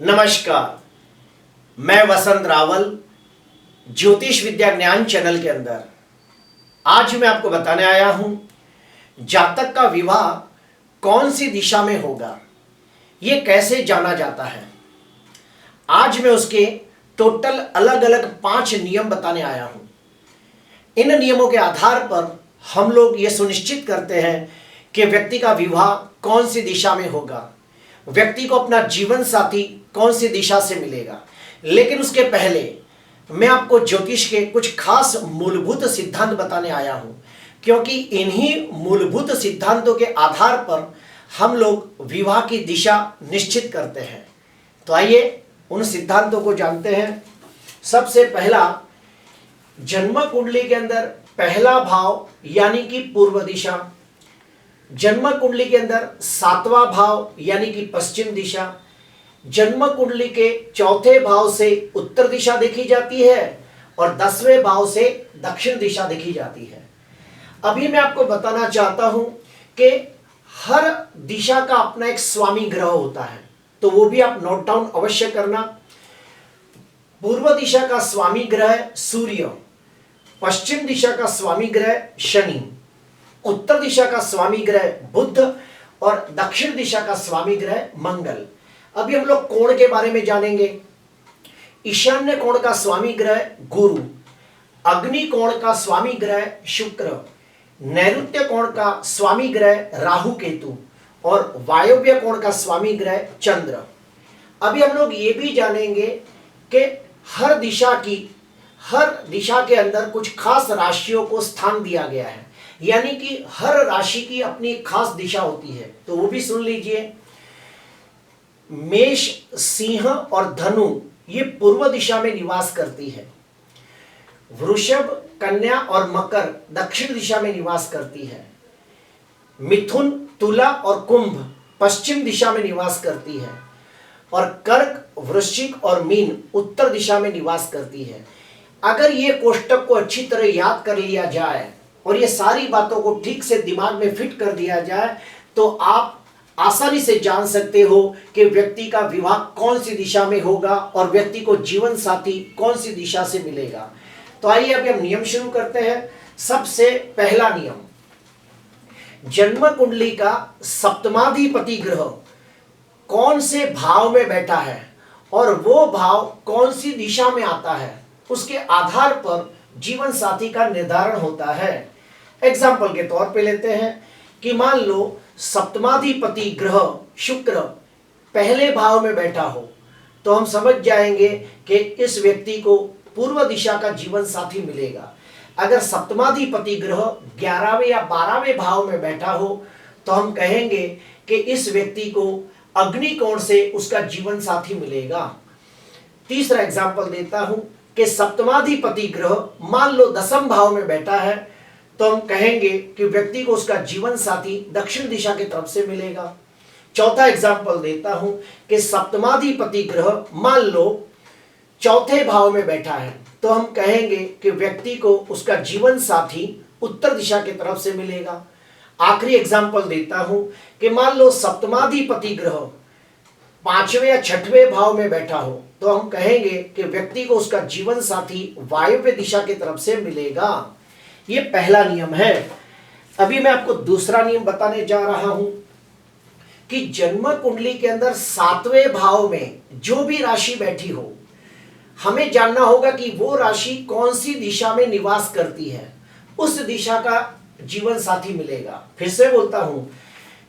नमस्कार, मैं वसंत रावल ज्योतिष विद्या ज्ञान चैनल के अंदर आज मैं आपको बताने आया हूं जातक का विवाह कौन सी दिशा में होगा, ये कैसे जाना जाता है। आज मैं उसके टोटल अलग अलग 5 नियम बताने आया हूं। इन नियमों के आधार पर हम लोग ये सुनिश्चित करते हैं कि व्यक्ति का विवाह कौन सी दिशा में होगा, व्यक्ति को अपना जीवन साथी कौन सी दिशा से मिलेगा। लेकिन उसके पहले मैं आपको ज्योतिष के कुछ खास मूलभूत सिद्धांत बताने आया हूं, क्योंकि इन्हीं मूलभूत सिद्धांतों के आधार पर हम लोग विवाह की दिशा निश्चित करते हैं। तो आइए उन सिद्धांतों को जानते हैं। सबसे पहला, जन्म कुंडली के अंदर पहला भाव यानी कि पूर्व दिशा, जन्म कुंडली के अंदर 7वां भाव यानी कि पश्चिम दिशा, जन्म कुंडली के 4थे भाव से उत्तर दिशा देखी जाती है और 10वें भाव से दक्षिण दिशा देखी जाती है। अभी मैं आपको बताना चाहता हूं कि हर दिशा का अपना एक स्वामी ग्रह होता है, तो वो भी आप नोट डाउन अवश्य करना। पूर्व दिशा का स्वामी ग्रह सूर्य, पश्चिम दिशा का स्वामी ग्रह शनि, उत्तर दिशा का स्वामी ग्रह बुध और दक्षिण दिशा का स्वामी ग्रह मंगल। अभी हम लोग कोण के बारे में जानेंगे। ईशान्य कोण का स्वामी ग्रह गुरु, अग्नि कोण का स्वामी ग्रह शुक्र, नैऋत्य कोण का स्वामी ग्रह राहु केतु और वायव्य कोण का स्वामी ग्रह चंद्र। अभी हम लोग ये भी जानेंगे कि हर दिशा के अंदर कुछ खास राशियों को स्थान दिया गया है, यानी कि हर राशि की अपनी खास दिशा होती है, तो वो भी सुन लीजिए। मेष, सिंह और धनु ये पूर्व दिशा में निवास करती है। वृषभ, कन्या और मकर दक्षिण दिशा में निवास करती है। मिथुन, तुला और कुंभ पश्चिम दिशा में निवास करती है और कर्क, वृश्चिक और मीन उत्तर दिशा में निवास करती है। अगर ये कोष्टक को अच्छी तरह याद कर लिया जाए और ये सारी बातों को ठीक से दिमाग में फिट कर दिया जाए तो आप आसानी से जान सकते हो कि व्यक्ति का विवाह कौन सी दिशा में होगा और व्यक्ति को जीवन साथी कौन सी दिशा से मिलेगा। तो आइए अभी हम नियम शुरू करते हैं। सबसे पहला नियम, जन्म कुंडली का सप्तमाधिपति ग्रह कौन से भाव में बैठा है और वो भाव कौन सी दिशा में आता है, उसके आधार पर जीवन साथी का निर्धारण होता है। एग्जाम्पल के तौर पे लेते हैं कि मान लो सप्तमाधिपति ग्रह शुक्र पहले भाव में बैठा हो, तो हम समझ जाएंगे कि इस व्यक्ति को पूर्व दिशा का जीवन साथी मिलेगा। अगर सप्तमाधिपति ग्रह 11वें या 12वें भाव में बैठा हो तो हम कहेंगे कि इस व्यक्ति को अग्नि कोण से उसका जीवन साथी मिलेगा। तीसरा एग्जाम्पल देता हूं कि सप्तमाधिपति ग्रह मान लो 10वें भाव में बैठा है तो हम कहेंगे कि व्यक्ति को उसका जीवन साथी दक्षिण दिशा की तरफ से मिलेगा। चौथा एग्जाम्पल देता हूं कि सप्तमाधिपति ग्रह मान लो 4थे भाव में बैठा है तो हम कहेंगे कि व्यक्ति को उसका जीवन साथी उत्तर दिशा की तरफ से मिलेगा। आखिरी एग्जाम्पल देता हूं कि मान लो सप्तमाधिपति ग्रह 5वें या 6वें भाव में बैठा हो तो हम कहेंगे कि व्यक्ति को उसका जीवन साथी वायव्य दिशा की तरफ से मिलेगा। ये पहला नियम है। अभी मैं आपको दूसरा नियम बताने जा रहा हूं कि जन्म कुंडली के अंदर 7वें भाव में जो भी राशि बैठी हो, हमें जानना होगा कि वो राशि कौन सी दिशा में निवास करती है, उस दिशा का जीवन साथी मिलेगा। फिर से बोलता हूं,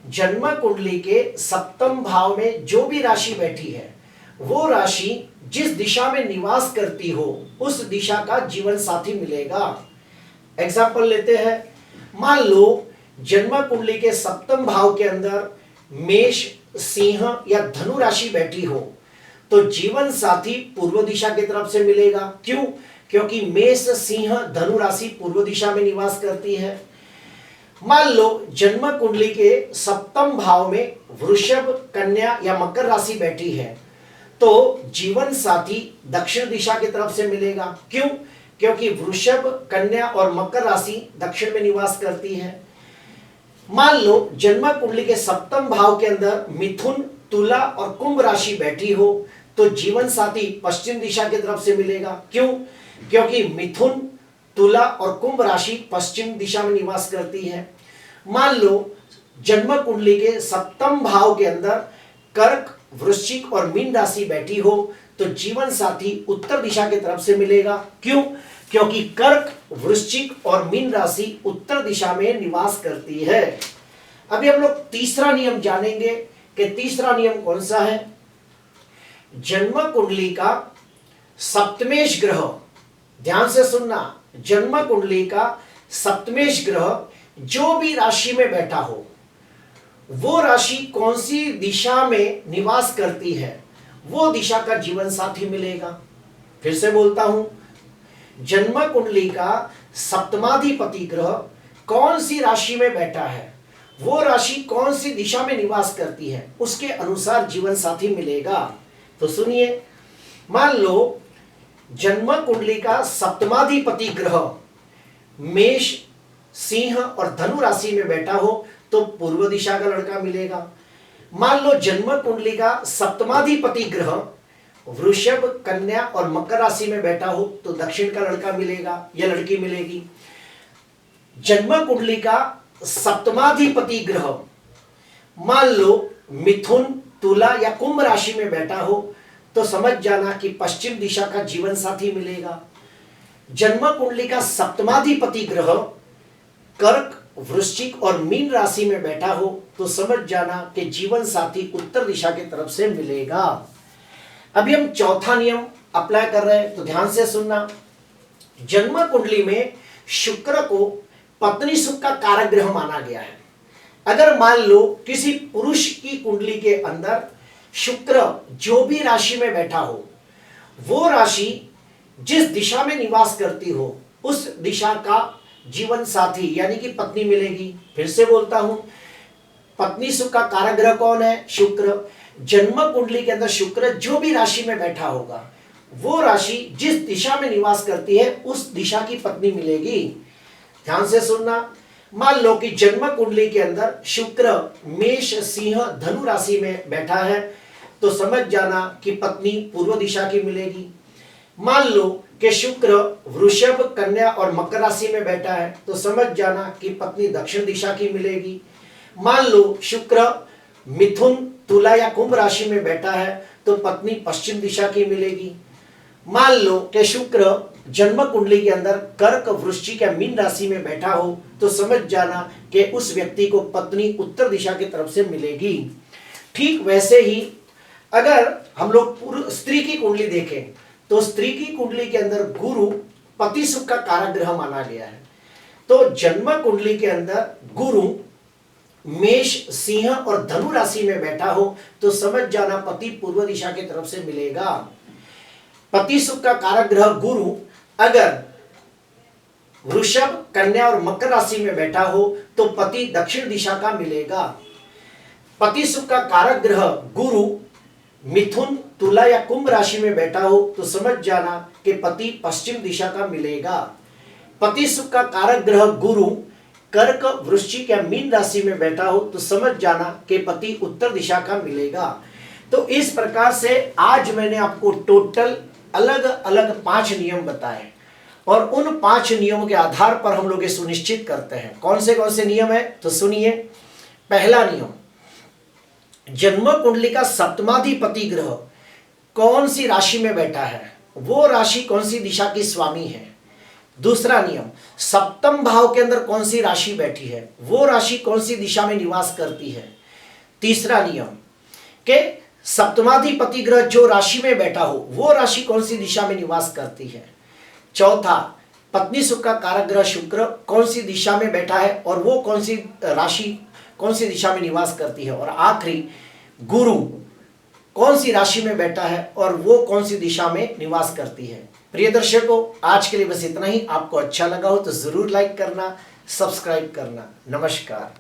जन्म कुंडली के 7वें भाव में जो भी राशि बैठी है, वो राशि जिस दिशा में निवास करती हो उस दिशा का जीवन साथी मिलेगा। एग्जाम्पल लेते हैं, मान लो जन्म कुंडली के 7वें भाव के अंदर मेष, सिंह या धनु राशि बैठी हो तो जीवन साथी पूर्व दिशा की तरफ से मिलेगा। क्यों? क्योंकि मेष, सिंह, धनु राशि पूर्व दिशा में निवास करती है। मान लो जन्म कुंडली के 7वें भाव में वृषभ, कन्या या मकर राशि बैठी है तो जीवन साथी दक्षिण दिशा की तरफ से मिलेगा। क्यों? क्योंकि वृषभ, कन्या और मकर राशि दक्षिण में निवास करती है। मान लो जन्म कुंडली के 7वें भाव के अंदर मिथुन, तुला और कुंभ राशि बैठी हो तो जीवन साथी पश्चिम दिशा की तरफ से मिलेगा। क्यों? क्योंकि मिथुन, तुला और कुंभ राशि पश्चिम दिशा में निवास करती है। मान लो जन्म कुंडली के सप्तम भाव के अंदर कर्क, वृश्चिक और मीन राशि बैठी हो तो जीवन साथी उत्तर दिशा की तरफ से मिलेगा। क्यों? क्योंकि कर्क, वृश्चिक और मीन राशि उत्तर दिशा में निवास करती है। अभी हम लोग तीसरा नियम जानेंगे कि तीसरा नियम कौन सा है। जन्म कुंडली का सप्तमेश ग्रह, ध्यान से सुनना, जन्म कुंडली का सप्तमेश ग्रह जो भी राशि में बैठा हो, वो राशि कौन सी दिशा में निवास करती है, वो दिशा का जीवन साथी मिलेगा। फिर से बोलता हूं, जन्म कुंडली का सप्तमाधिपति ग्रह कौन सी राशि में बैठा है, वो राशि कौन सी दिशा में निवास करती है, उसके अनुसार जीवन साथी मिलेगा। तो सुनिए, मान लो जन्म कुंडली का सप्तमाधिपति ग्रह मेष, सिंह और धनु राशि में बैठा हो तो पूर्व दिशा का लड़का मिलेगा। मान लो जन्म कुंडली का सप्तमाधिपति ग्रह वृषभ, कन्या और मकर राशि में बैठा हो तो दक्षिण का लड़का मिलेगा या लड़की मिलेगी। जन्म कुंडली का सप्तमाधिपति ग्रह मान लो मिथुन, तुला या कुंभ राशि में बैठा हो तो समझ जाना कि पश्चिम दिशा का जीवन साथी मिलेगा। जन्म कुंडली का सप्तमाधिपति ग्रह कर्क, वृश्चिक और मीन राशि में बैठा हो तो समझ जाना कि जीवन साथी उत्तर दिशा की तरफ से मिलेगा। अभी हम चौथा नियम अप्लाई कर रहे हैं, तो ध्यान से सुनना। जन्म कुंडली में शुक्र को पत्नी सुख का कारक ग्रह माना गया है। अगर मान लो किसी पुरुष की कुंडली के अंदर शुक्र जो भी राशि में बैठा हो, वो राशि जिस दिशा में निवास करती हो उस दिशा का जीवन साथी यानी कि पत्नी मिलेगी। फिर से बोलता हूं, पत्नी सुख का कारक ग्रह कौन है? शुक्र। जन्म कुंडली के अंदर शुक्र जो भी राशि में बैठा होगा, वो राशि जिस दिशा में निवास करती है उस दिशा की पत्नी मिलेगी। ध्यान से सुनना। मान लो कि जन्म कुंडली के अंदर शुक्र मेष, सिंह, धनु राशि में बैठा है तो समझ जाना कि पत्नी पूर्व दिशा की मिलेगी। मान लो कि शुक्र वृषभ, कन्या और मकर राशि में बैठा है तो समझ जाना कि पत्नी दक्षिण दिशा की मिलेगी। मान लो शुक्र मिथुन, तुला या कुंभ राशि में बैठा है तो पत्नी पश्चिम दिशा की मिलेगी। मान लो कि शुक्र जन्म कुंडली के अंदर कर्क, वृश्चिक या मीन राशि में बैठा हो तो समझ जाना कि उस व्यक्ति को पत्नी उत्तर दिशा की तरफ से मिलेगी। ठीक वैसे ही अगर हम लोग स्त्री की कुंडली देखें तो स्त्री की कुंडली के अंदर गुरु पति सुख का कारक ग्रह माना गया है। तो जन्म कुंडली के अंदर गुरु मेष, सिंह और धनु राशि में बैठा हो तो समझ जाना पति पूर्व दिशा की तरफ से मिलेगा। पति सुख का कारक ग्रह गुरु अगर वृषभ, कन्या और मकर राशि में बैठा हो तो पति दक्षिण दिशा का मिलेगा। पति सुख का कारक ग्रह गुरु मिथुन, तुला या कुंभ राशि में बैठा हो तो समझ जाना कि पति पश्चिम दिशा का मिलेगा। पति सुख का कारक ग्रह गुरु कर्क, वृश्चिक या मीन राशि में बैठा हो तो समझ जाना कि पति उत्तर दिशा का मिलेगा। तो इस प्रकार से आज मैंने आपको टोटल अलग अलग 5 नियम बताए और उन 5 नियमों के आधार पर हम लोग ये सुनिश्चित करते हैं। कौन से नियम है तो सुनिए। पहला नियम, जन्म कुंडली का सप्तमाधिपति ग्रह कौन सी राशि में बैठा है, वो राशि कौन सी दिशा की स्वामी है। दूसरा नियम, सप्तम भाव के अंदर कौन सी राशि बैठी है, वो राशि कौन सी दिशा में निवास करती है। तीसरा नियम के सप्तमाधिपति ग्रह जो राशि में बैठा हो वो राशि कौन सी दिशा में निवास करती है। चौथा, पत्नी सुख का कारक ग्रह शुक्र कौन सी दिशा में बैठा है और वो कौन सी राशि कौन सी दिशा में निवास करती है। और आखिरी, गुरु कौन सी राशि में बैठा है और वो कौन सी दिशा में निवास करती है। प्रिय दर्शकों, आज के लिए बस इतना ही। आपको अच्छा लगा हो तो जरूर लाइक करना, सब्सक्राइब करना। नमस्कार।